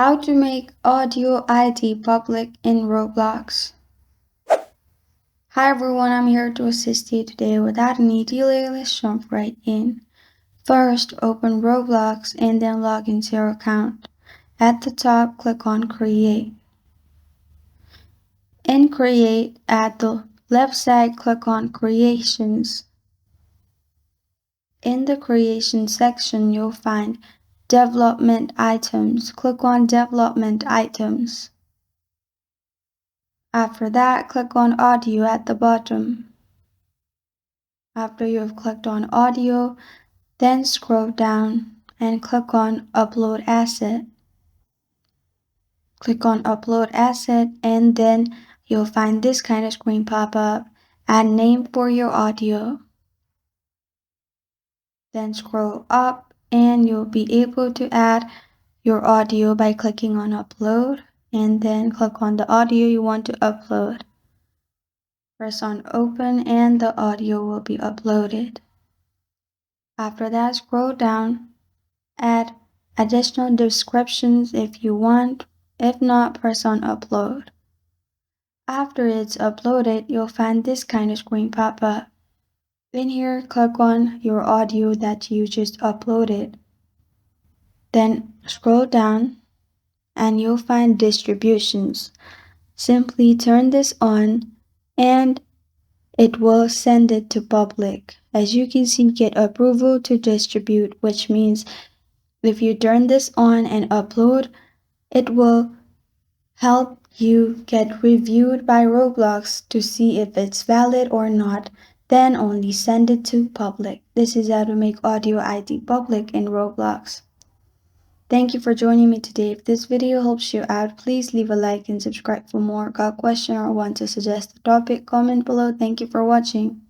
How to make audio ID public in Roblox. Hi everyone, I'm here to assist you today. Without any delay, let's jump right in. First, open Roblox and then log into your account. At the top, click on Create. In Create, at the left side, click on Creations. In the Creation section, you'll find Development Items. Click on Development Items. After that, click on Audio at the bottom. After you have clicked on Audio, then scroll down and click on Upload Asset. Click on Upload Asset and then you'll find this kind of screen pop up. Add name for your audio. Then scroll up and you'll be able to add your audio by clicking on Upload and then click on the audio you want to upload. Press on Open and the audio will be uploaded. After that, scroll down, add additional descriptions if you want. If not, press on Upload. After it's uploaded, you'll find this kind of screen pop up. In here, click on your audio that you just uploaded. Then scroll down and you'll find distributions. Simply turn this on and it will send it to public. As you can see, get approval to distribute, which means if you turn this on and upload, it will help you get reviewed by Roblox to see if it's valid or not. Then only send it to public. This is how to make audio ID public in Roblox. Thank you for joining me today. If this video helps you out, please leave a like and subscribe for more. Got a question or want to suggest a topic? Comment below. Thank you for watching.